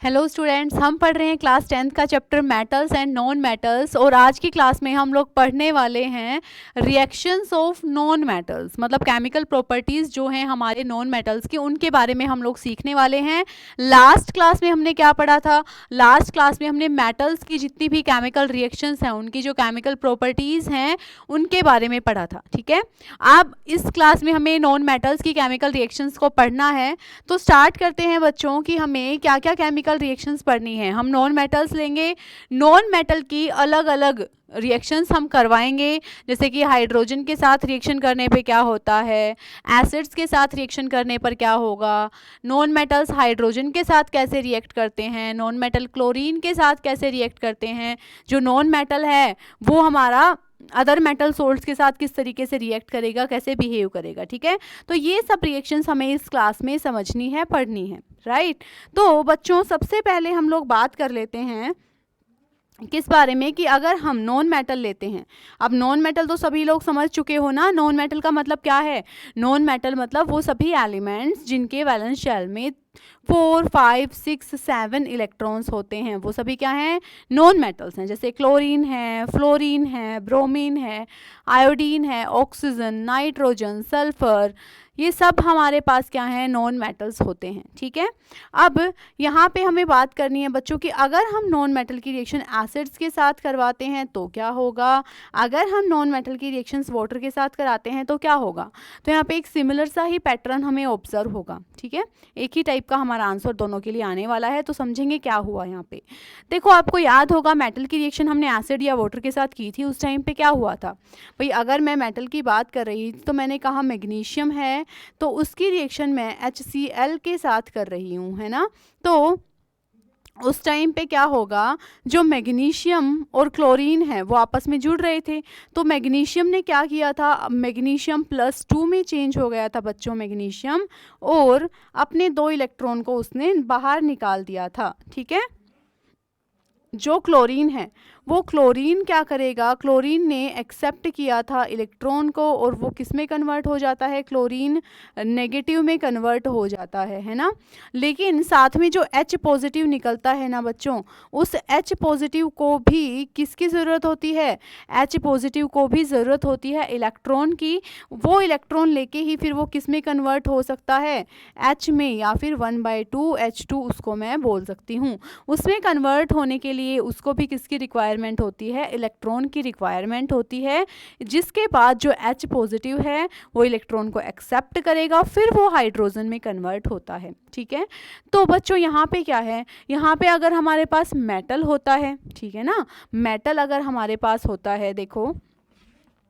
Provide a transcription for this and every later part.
Hello students, हम पढ़ रहे हैं क्लास 10th का chapter metals and non metals. और आज की क्लास में हम लोग पढ़ने वाले हैं रिएक्शंस ऑफ नॉन मेटल्स, मतलब केमिकल प्रॉपर्टीज़ जो हैं हमारे नॉन मेटल्स की, उनके बारे में हम लोग सीखने वाले हैं। लास्ट क्लास में हमने क्या पढ़ा था? लास्ट क्लास में हमने मेटल्स की जितनी भी केमिकल रिएक्शंस हैं, उनकी जो केमिकल प्रॉपर्टीज़ हैं, उनके बारे में पढ़ा था। ठीक है, अब इस क्लास में हमें नॉन मेटल्स की केमिकल रिएक्शंस को पढ़ना है। तो स्टार्ट करते हैं बच्चों कि हमें क्या क्या केमिकल रिएक्शंस पढ़नी है। हम नॉन मेटल्स लेंगे, नॉन मेटल की अलग अलग रिएक्शंस हम करवाएंगे, जैसे कि हाइड्रोजन के साथ रिएक्शन करने पे क्या होता है, एसिड्स के साथ रिएक्शन करने पर क्या होगा, नॉन मेटल्स हाइड्रोजन के साथ कैसे रिएक्ट करते हैं, नॉन मेटल क्लोरीन के साथ कैसे रिएक्ट करते हैं, जो नॉन मेटल है वो हमारा अदर मेटल सोल्ट्स के साथ किस तरीके से रिएक्ट करेगा, कैसे बिहेव करेगा। ठीक है, तो ये सब रिएक्शंस हमें इस क्लास में समझनी है, पढ़नी है, राइट। तो बच्चों, सबसे पहले हम लोग बात कर लेते हैं किस बारे में कि अगर हम नॉन मेटल लेते हैं। अब नॉन मेटल तो सभी लोग समझ चुके हो ना, नॉन मेटल का मतलब क्या है। नॉन मेटल मतलब वो सभी एलिमेंट्स जिनके वैलेंस शेल में 4, 5, 6, 7 इलेक्ट्रॉन्स होते हैं, वो सभी क्या हैं? नॉन मेटल्स हैं। जैसे क्लोरीन है, फ्लोरीन है, ब्रोमीन है, आयोडीन है, ऑक्सीजन, नाइट्रोजन, सल्फर, ये सब हमारे पास क्या है? नॉन मेटल्स होते हैं। ठीक है, अब यहाँ पे हमें बात करनी है बच्चों कि अगर हम नॉन मेटल की रिएक्शन एसिड्स के साथ करवाते हैं तो क्या होगा, अगर हम नॉन मेटल की रिएक्शंस वाटर के साथ कराते हैं तो क्या होगा। तो यहाँ पे एक सिमिलर सा ही पैटर्न हमें ऑब्जर्व होगा। ठीक है, एक ही टाइप का हमारा आंसर दोनों के लिए आने वाला है। तो समझेंगे क्या हुआ यहाँ पे। देखो, आपको याद होगा मेटल की रिएक्शन हमने एसिड या वाटर के साथ की थी, उस टाइम पे क्या हुआ था भाई। अगर मैं मेटल की बात कर रही तो मैंने कहा मैग्नीशियम है, तो उसकी रिएक्शन मैं HCl के साथ कर रही हूँ, है ना। तो उस टाइम पे क्या होगा, जो मैग्नीशियम और क्लोरीन है वो आपस में जुड़ रहे थे। तो मैग्नीशियम ने क्या किया था, मैग्नीशियम +2 में चेंज हो गया था बच्चों मैग्नीशियम, और अपने 2 इलेक्ट्रॉन को उसने बाहर निकाल दिया था। ठीक है, जो क्लोरीन है वो क्लोरीन क्या करेगा, क्लोरीन ने एक्सेप्ट किया था इलेक्ट्रॉन को, और वो किस में कन्वर्ट हो जाता है, क्लोरीन नेगेटिव में कन्वर्ट हो जाता है ना। लेकिन साथ में जो H पॉजिटिव निकलता है ना बच्चों, उस H पॉजिटिव को भी किसकी ज़रूरत होती है, H पॉजिटिव को भी ज़रूरत होती है इलेक्ट्रॉन की। वो इलेक्ट्रॉन लेके ही फिर वो किस में कन्वर्ट हो सकता है, H में, या फिर 1/2 H2 उसको मैं बोल सकती हूँ। उसमें कन्वर्ट होने के लिए उसको भी किसकी रिक्वायरमेंट होती है, इलेक्ट्रॉन की रिक्वायरमेंट होती है, जिसके बाद जो H पॉजिटिव है वो इलेक्ट्रॉन को एक्सेप्ट करेगा, फिर वो हाइड्रोजन में कन्वर्ट होता है। ठीक है, तो बच्चों यहाँ पे क्या है, यहाँ पे अगर हमारे पास मेटल होता है, ठीक है ना, मेटल अगर हमारे पास होता है, देखो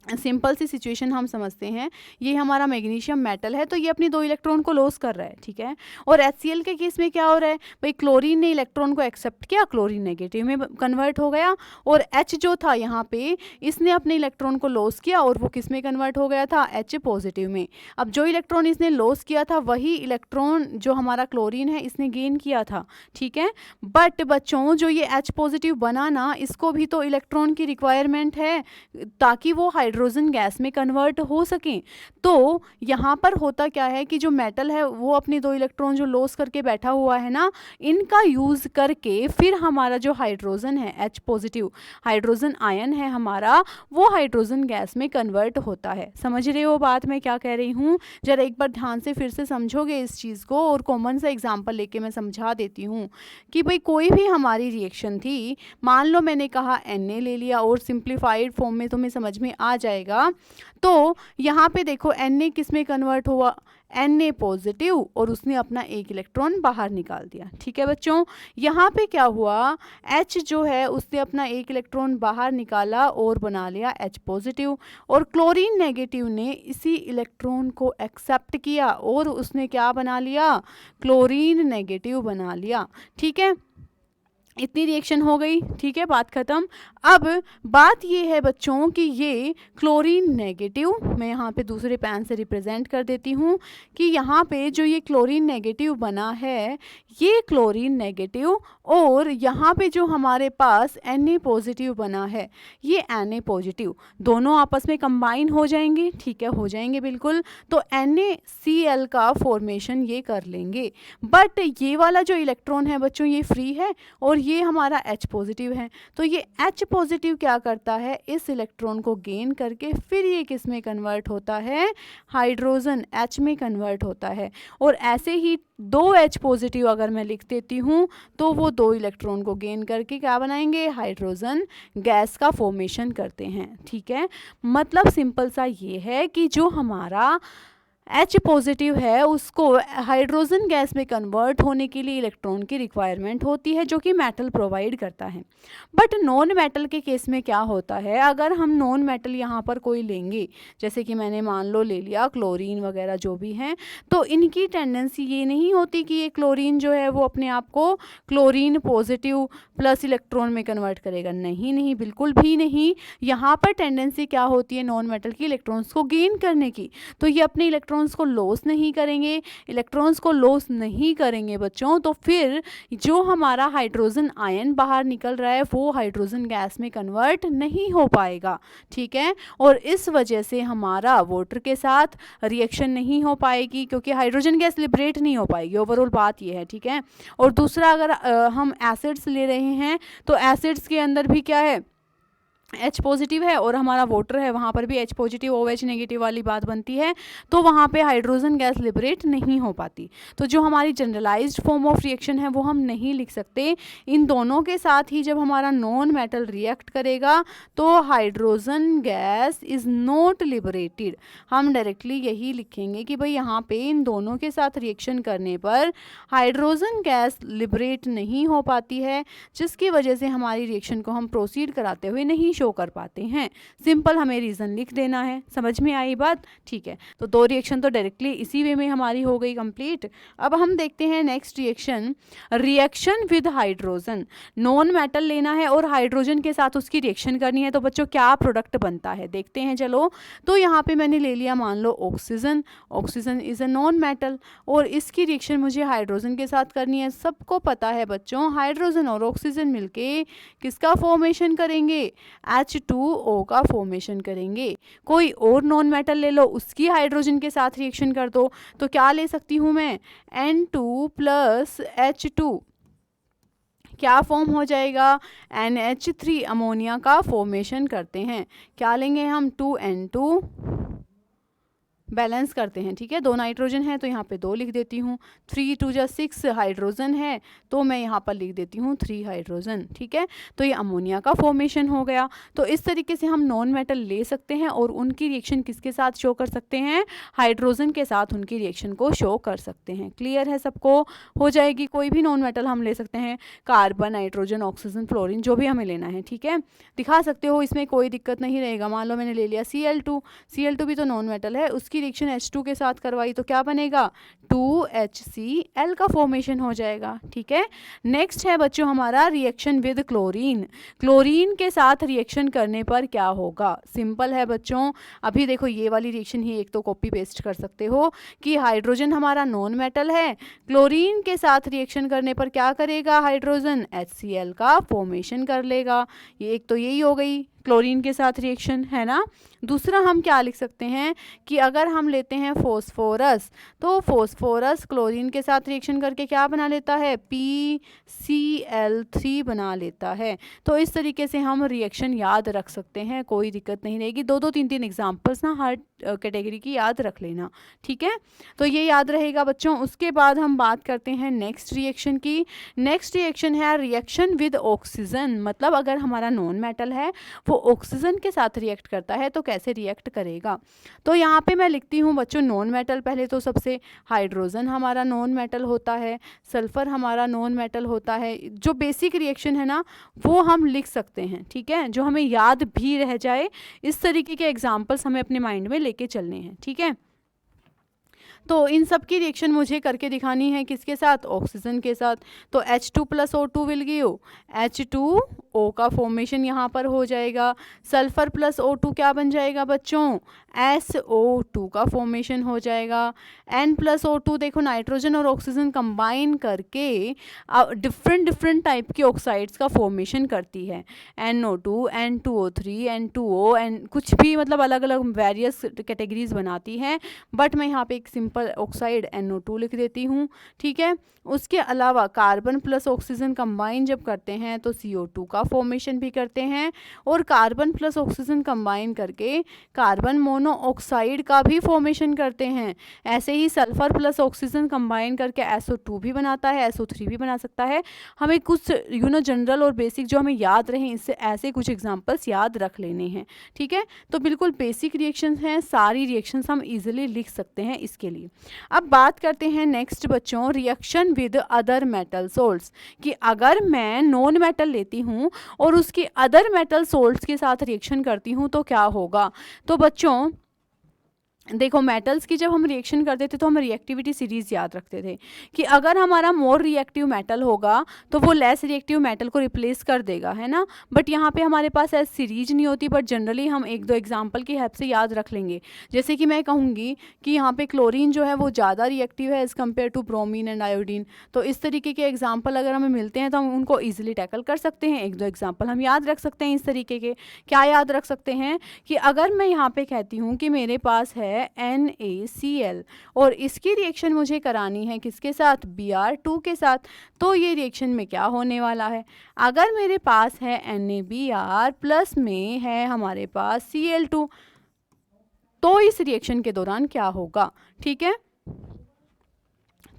सिंपल सी सिचुएशन हम समझते हैं, ये हमारा मैग्नीशियम मेटल है, तो ये अपनी 2 इलेक्ट्रॉन को लॉस कर रहा है। ठीक है, और HCl के केस में क्या हो रहा है भाई, क्लोरीन ने इलेक्ट्रॉन को एक्सेप्ट किया, क्लोरीन नेगेटिव में कन्वर्ट हो गया, और H जो था यहाँ पे, इसने अपने इलेक्ट्रॉन को लॉस किया, और वो किस में कन्वर्ट हो गया था, H पॉजिटिव में। अब जो इलेक्ट्रॉन इसने लॉस किया था वही इलेक्ट्रॉन जो हमारा क्लोरीन है इसने गेन किया था। ठीक है, बट बच्चों जो ये H पॉजिटिव बना ना, इसको भी तो इलेक्ट्रॉन की रिक्वायरमेंट है ताकि वो हाइड्रोजन गैस में कन्वर्ट हो सकें। तो यहाँ पर होता क्या है कि जो मेटल है वो अपने 2 इलेक्ट्रॉन जो लॉस करके बैठा हुआ है ना, इनका यूज़ करके फिर हमारा जो हाइड्रोजन है, H पॉजिटिव हाइड्रोजन आयन है हमारा, वो हाइड्रोजन गैस में कन्वर्ट होता है। समझ रहे हो बात मैं क्या कह रही हूँ? जरा एक बार ध्यान से फिर से समझोगे इस चीज़ को, और कॉमन सा एग्जाम्पल लेके मैं समझा देती हूँ कि भाई कोई भी हमारी रिएक्शन थी, मान लो मैंने कहा Na ले लिया, और सिंप्लीफाइड फॉर्म में तुम्हें समझ में आ जाएगा। तो यहाँ पे देखो Na किस में कन्वर्ट हुआ, Na पॉजिटिव, और उसने अपना 1 इलेक्ट्रॉन बाहर निकाल दिया। ठीक है बच्चों, यहाँ पे क्या हुआ, H जो है उसने अपना 1 इलेक्ट्रॉन बाहर निकाला और बना लिया H पॉजिटिव, और क्लोरीन नेगेटिव ने इसी इलेक्ट्रॉन को एक्सेप्ट किया और उसने क्या बना लिया, क्लोरीन नेगेटिव बना लिया। ठीक है, इतनी रिएक्शन हो गई, ठीक है, बात खत्म। अब बात ये है बच्चों कि ये क्लोरीन नेगेटिव, मैं यहाँ पे दूसरे पेन से रिप्रेजेंट कर देती हूँ कि यहाँ पे जो ये क्लोरीन नेगेटिव बना है, ये क्लोरीन नेगेटिव, और यहाँ पे जो हमारे पास Na पॉजिटिव बना है, ये Na पॉजिटिव, दोनों आपस में कंबाइन हो जाएंगे, ठीक है, हो जाएंगे बिल्कुल। तो NaCl का फॉर्मेशन ये कर लेंगे। बट ये वाला जो इलेक्ट्रॉन है बच्चों, ये फ्री है और ये हमारा H पॉजिटिव है। तो ये H पॉजिटिव क्या करता है, इस इलेक्ट्रॉन को गेन करके फिर ये किस में कन्वर्ट होता है, हाइड्रोजन H में कन्वर्ट होता है। और ऐसे ही 2H पॉजिटिव अगर मैं लिख देती हूँ तो वो 2 इलेक्ट्रॉन को गेन करके क्या बनाएंगे, हाइड्रोजन गैस का फॉर्मेशन करते हैं, ठीक है। मतलब सिंपल सा ये है कि जो हमारा H पॉजिटिव है उसको हाइड्रोजन गैस में कन्वर्ट होने के लिए इलेक्ट्रॉन की रिक्वायरमेंट होती है, जो कि मेटल प्रोवाइड करता है। बट नॉन मेटल के केस में क्या होता है, अगर हम नॉन मेटल यहाँ पर कोई लेंगे, जैसे कि मैंने मान लो ले लिया क्लोरीन वगैरह जो भी हैं, तो इनकी टेंडेंसी ये नहीं होती कि ये क्लोरीन जो है वो अपने आप को क्लोरीन पॉजिटिव प्लस इलेक्ट्रॉन में कन्वर्ट करेगा, नहीं नहीं, बिल्कुल भी नहीं। यहाँ पर टेंडेंसी क्या होती है नॉन मेटल की, इलेक्ट्रॉन्स को गेन करने की। तो ये अपने इलेक्ट्रॉन्स को लॉस नहीं करेंगे, इलेक्ट्रॉन्स को लॉस नहीं करेंगे बच्चों, तो फिर जो हमारा हाइड्रोजन आयन बाहर निकल रहा है वो हाइड्रोजन गैस में कन्वर्ट नहीं हो पाएगा, ठीक है। और इस वजह से हमारा वाटर के साथ रिएक्शन नहीं हो पाएगी, क्योंकि हाइड्रोजन गैस लिबरेट नहीं हो पाएगी, ओवरऑल बात ये है, ठीक है। और दूसरा, अगर हम एसिड्स ले रहे हैं तो एसिड्स के अंदर भी क्या है, H पॉजिटिव है और हमारा वाटर है, वहाँ पर भी H पॉजिटिव OH नेगेटिव वाली बात बनती है, तो वहाँ पे हाइड्रोजन गैस लिबरेट नहीं हो पाती। तो जो हमारी जनरलाइज्ड फॉर्म ऑफ रिएक्शन है वो हम नहीं लिख सकते। इन दोनों के साथ ही जब हमारा नॉन मेटल रिएक्ट करेगा तो hydrogen gas is not liberated, हम डायरेक्टली यही लिखेंगे कि भाई यहाँ पे इन दोनों के साथ रिएक्शन करने पर हाइड्रोजन गैस लिबरेट नहीं हो पाती है, जिसकी वजह से हमारी रिएक्शन को हम प्रोसीड कराते हुए नहीं शो कर पाते हैं। सिंपल हमें रीजन लिख देना है, समझ में आई बात, ठीक है। तो 2 रिएक्शन तो डायरेक्टली इसी वे में हमारी हो गई कंप्लीट। अब हम देखते हैं next reaction, reaction with hydrogen. Non metal लेना है और हाइड्रोजन के साथ उसकी रिएक्शन करनी है, तो बच्चों क्या प्रोडक्ट बनता है देखते हैं चलो। तो यहाँ पे मैंने ले लिया मान लो oxygen, oxygen is a non metal और इसकी रिएक्शन मुझे हाइड्रोजन के साथ करनी है। सबको पता है बच्चों, हाइड्रोजन और ऑक्सीजन मिलके किसका फॉर्मेशन करेंगे, H2O का फॉर्मेशन करेंगे। कोई और नॉन मेटल ले लो, उसकी हाइड्रोजन के साथ रिएक्शन कर दो, तो क्या ले सकती हूँ मैं, N2 प्लस H2 क्या फॉर्म हो जाएगा, NH3 अमोनिया का फॉर्मेशन करते हैं। क्या लेंगे हम, 2N2 बैलेंस करते हैं, ठीक है। 2 नाइट्रोजन है तो यहाँ पे 2 लिख देती हूँ, 3 2 जा 6 हाइड्रोजन है तो मैं यहाँ पर लिख देती हूँ 3 हाइड्रोजन, ठीक है। तो ये अमोनिया का फॉर्मेशन हो गया। तो इस तरीके से हम नॉन मेटल ले सकते हैं और उनकी रिएक्शन किसके साथ शो कर सकते हैं, हाइड्रोजन के साथ उनकी रिएक्शन को शो कर सकते हैं। क्लियर है सबको, हो जाएगी। कोई भी नॉन मेटल हम ले सकते हैं, कार्बन, नाइट्रोजन, ऑक्सीजन, फ्लोरीन, जो भी हमें लेना है, ठीक है, दिखा सकते हो, इसमें कोई दिक्कत नहीं रहेगा। मान लो मैंने ले लिया Cl2, Cl2 भी तो नॉन मेटल है, उसकी रिएक्शन H2 के साथ करवाई तो क्या बनेगा, 2HCl का फॉर्मेशन हो जाएगा, ठीक है। नेक्स्ट है बच्चों हमारा रिएक्शन विद क्लोरीन। क्लोरीन के साथ रिएक्शन करने पर क्या होगा, सिंपल है बच्चों। अभी देखो ये वाली रिएक्शन ही एक तो कॉपी पेस्ट कर सकते हो कि हाइड्रोजन हमारा नॉन मेटल है, क्लोरीन के साथ रिएक्शन करने पर क्या करेगा, हाइड्रोजन HCl का फॉर्मेशन कर लेगा। ये एक तो यही हो गई क्लोरीन के साथ रिएक्शन, है ना। दूसरा हम क्या लिख सकते हैं कि अगर हम लेते हैं फॉस्फोरस, तो फॉस्फोरस क्लोरीन के साथ रिएक्शन करके क्या बना लेता है, PCl3 बना लेता है। तो इस तरीके से हम रिएक्शन याद रख सकते हैं, कोई दिक्कत नहीं रहेगी। 2 2 3 3 एग्जाम्पल्स ना हर कैटेगरी की याद रख लेना, ठीक है। तो ये याद रहेगा बच्चों। उसके बाद हम बात करते हैं नेक्स्ट रिएक्शन की। नेक्स्ट रिएक्शन है रिएक्शन विद ऑक्सीजन। मतलब अगर हमारा नॉन मेटल है वो ऑक्सीजन के साथ रिएक्ट करता है तो कैसे रिएक्ट करेगा। तो यहाँ पे मैं लिखती हूँ बच्चों नॉन मेटल, पहले तो सबसे हाइड्रोजन हमारा नॉन मेटल होता है, सल्फर हमारा नॉन मेटल होता है। जो बेसिक रिएक्शन है ना वो हम लिख सकते हैं, ठीक है, जो हमें याद भी रह जाए। इस तरीके के एग्जाम्पल्स हमें अपने माइंड में लेके चलने हैं, ठीक है। तो इन सब की रिएक्शन मुझे करके दिखानी है किसके साथ, ऑक्सीजन के साथ। तो H2 plus O2 will give H2O का फॉर्मेशन यहाँ पर हो जाएगा। सल्फर प्लस O2 क्या बन जाएगा बच्चों, SO2 का फॉर्मेशन हो जाएगा। N प्लस O2 देखो नाइट्रोजन और ऑक्सीजन कंबाइन करके डिफरेंट टाइप की ऑक्साइड्स का फॉर्मेशन करती है, NO2, N2O3, N2O, N कुछ भी मतलब अलग अलग वेरियस कैटेगरीज बनाती है, बट मैं यहाँ पे एक सिंपल ऑक्साइड NO2 लिख देती हूँ, ठीक है। उसके अलावा कार्बन प्लस ऑक्सीजन कंबाइन जब करते हैं तो CO2 का फॉर्मेशन भी करते हैं, और कार्बन प्लस ऑक्सीजन कंबाइन करके कार्बन मोनोऑक्साइड का भी फॉर्मेशन करते हैं। ऐसे ही सल्फर प्लस ऑक्सीजन कंबाइन करके SO2 भी बनाता है, SO3 भी बना सकता है। हमें कुछ जनरल और बेसिक जो हमें याद रहें, इससे ऐसे कुछ एग्जांपल्स याद रख लेने हैं, ठीक है। तो बिल्कुल बेसिक रिएक्शंस हैं, सारी रिएक्शंस हम इजीली लिख सकते हैं इसके लिए। अब बात करते हैं नेक्स्ट बच्चों, reaction with other metal salts, कि अगर मैं नॉन मेटल लेती हूँ और उसकी अदर मेटल सोल्ट्स के साथ रिएक्शन करती हूँ तो क्या होगा। तो बच्चों देखो, मेटल्स की जब हम रिएक्शन करते थे तो हम रिएक्टिविटी सीरीज याद रखते थे कि अगर हमारा मोर रिएक्टिव मेटल होगा तो वो लेस रिएक्टिव मेटल को रिप्लेस कर देगा, है ना। बट यहाँ पे हमारे पास ऐसी सीरीज नहीं होती, बट जनरली हम एक दो एग्जांपल की हेल्प से याद रख लेंगे। जैसे कि मैं कहूँगी कि यहाँ पे क्लोरीन जो है वो ज़्यादा रिएक्टिव है as compare to bromine and iodine. तो इस तरीके के एग्जाम्पल अगर हमें मिलते हैं तो हम उनको ईजिली टैकल कर सकते हैं। एक दो एग्जाम्पल हम याद रख सकते हैं इस तरीके के। क्या याद रख सकते हैं कि अगर मैं यहाँ पे कहती हूँ कि मेरे पास है NaCl और इसकी रिएक्शन मुझे करानी है किसके साथ, Br2 के साथ, तो ये रिएक्शन में क्या होने वाला है। अगर मेरे पास है NaBr प्लस में है हमारे पास Cl2, तो इस रिएक्शन के दौरान क्या होगा, ठीक है।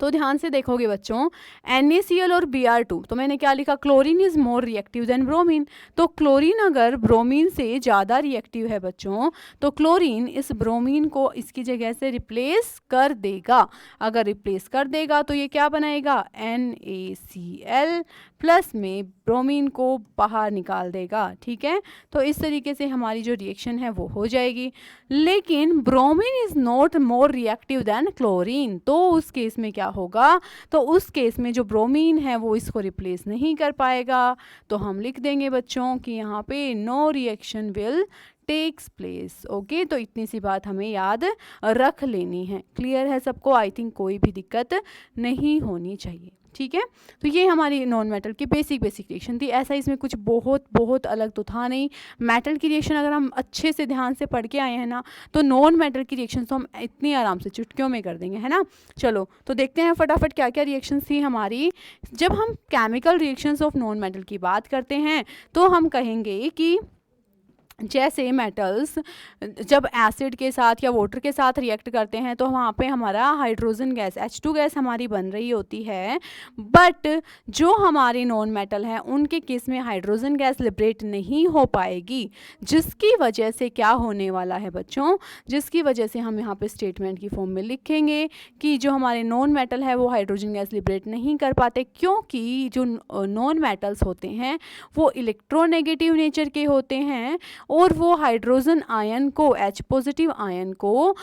तो ध्यान से देखोगे बच्चों, NaCl और Br2, तो मैंने क्या लिखा, chlorine is more reactive than bromine. तो क्लोरीन अगर ब्रोमीन से ज़्यादा रिएक्टिव है बच्चों, तो क्लोरीन इस ब्रोमीन को इसकी जगह से रिप्लेस कर देगा। अगर रिप्लेस कर देगा तो ये क्या बनाएगा, NaCl प्लस में ब्रोमीन को बाहर निकाल देगा, ठीक है। तो इस तरीके से हमारी जो रिएक्शन है वो हो जाएगी। लेकिन bromine is not more reactive than chlorine, तो उस केस में क्या होगा, तो उस केस में जो ब्रोमीन है वो इसको रिप्लेस नहीं कर पाएगा। तो हम लिख देंगे बच्चों कि यहाँ पे no reaction will takes place. Okay, तो इतनी सी बात हमें याद रख लेनी है। क्लियर है सबको, आई थिंक कोई भी दिक्कत नहीं होनी चाहिए, ठीक है। तो ये हमारी नॉन मेटल की बेसिक रिएक्शन थी। ऐसा इसमें कुछ बहुत अलग तो था नहीं। मेटल की रिएक्शन अगर हम अच्छे से ध्यान से पढ़ के आए हैं ना, तो नॉन मेटल की रिएक्शन तो हम इतनी आराम से चुटकियों में कर देंगे, है ना। चलो तो देखते हैं फटाफट क्या क्या रिएक्शंस थी हमारी। जब हम chemical reactions of non metal की बात करते हैं तो हम कहेंगे कि जैसे मेटल्स जब एसिड के साथ या वाटर के साथ रिएक्ट करते हैं तो वहाँ पे हमारा हाइड्रोजन गैस H2 गैस हमारी बन रही होती है। बट जो हमारे नॉन मेटल हैं उनके केस में हाइड्रोजन गैस लिबरेट नहीं हो पाएगी, जिसकी वजह से क्या होने वाला है बच्चों, जिसकी वजह से हम यहाँ पे स्टेटमेंट की फॉर्म में लिखेंगे कि जो हमारे नॉन मेटल है वो हाइड्रोजन गैस लिबरेट नहीं कर पाते, क्योंकि जो नॉन मेटल्स होते हैं वो इलेक्ट्रोनेगेटिव नेचर के होते हैं और वो हाइड्रोजन आयन को, H पॉजिटिव आयन को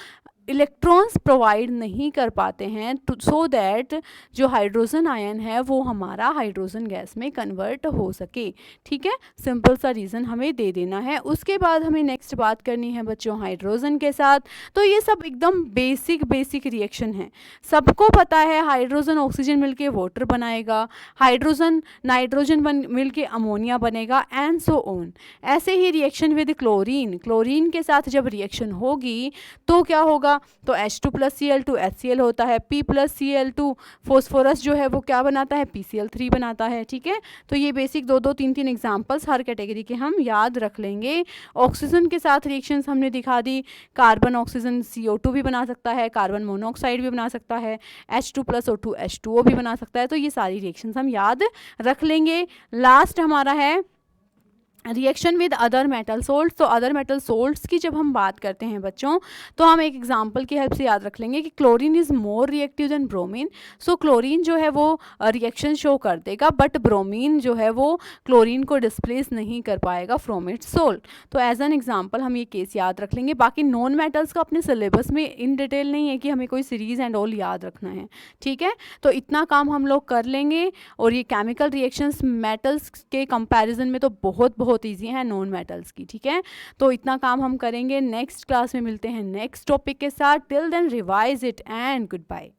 इलेक्ट्रॉन्स प्रोवाइड नहीं कर पाते हैं, सो दैट जो हाइड्रोजन आयन है वो हमारा हाइड्रोजन गैस में कन्वर्ट हो सके, ठीक है। सिंपल सा रीज़न हमें दे देना है। उसके बाद हमें नेक्स्ट बात करनी है बच्चों हाइड्रोजन के साथ। तो ये सब एकदम बेसिक रिएक्शन है, सबको पता है। हाइड्रोजन ऑक्सीजन मिलके वाटर बनाएगा, हाइड्रोजन नाइट्रोजन मिलके अमोनिया बनेगा, एंड सो ऑन। ऐसे ही रिएक्शन विद क्लोरीन के साथ जब रिएक्शन होगी तो क्या होगा, तो H2 प्लस Cl2 HCl होता है, P प्लस Cl2 फॉस्फोरस जो है वो क्या बनाता है, PCl3 बनाता है, ठीक है। तो ये बेसिक दो तीन एग्जांपल्स हर कैटेगरी के हम याद रख लेंगे। ऑक्सीजन के साथ रिएक्शंस हमने दिखा दी, कार्बन ऑक्सीजन CO2 भी बना सकता है, कार्बन मोनोऑक्साइड भी बना सकता है, H2 प्लस O2 H2O भी बना सकता है। तो ये सारी रिएक्शंस हम याद रख लेंगे। लास्ट हमारा है reaction with other metal salts. तो अदर मेटल सोल्ट्स की जब हम बात करते हैं बच्चों, तो हम एक एग्जांपल की हेल्प से याद रख लेंगे कि chlorine is more reactive than bromine. So chlorine जो है वो रिएक्शन शो कर देगा, बट ब्रोमीन जो है वो क्लोरीन को डिस्प्लेस नहीं कर पाएगा फ्रॉम इट्स सोल्ट। तो एज एन एग्जाम्पल हम ये केस याद रख लेंगे। बाकी नॉन मेटल्स का अपने सिलेबस में इन डिटेल नहीं है कि हमें कोई सीरीज एंड ऑल याद रखना है, ठीक है। तो इतना काम हम लोग कर लेंगे। और ये केमिकल रिएक्शंस मेटल्स के कंपैरिजन में तो बहुत ईजी है नॉन मेटल्स की, ठीक है। तो इतना काम हम करेंगे। नेक्स्ट क्लास में मिलते हैं नेक्स्ट टॉपिक के साथ। Till then revise it and good bye.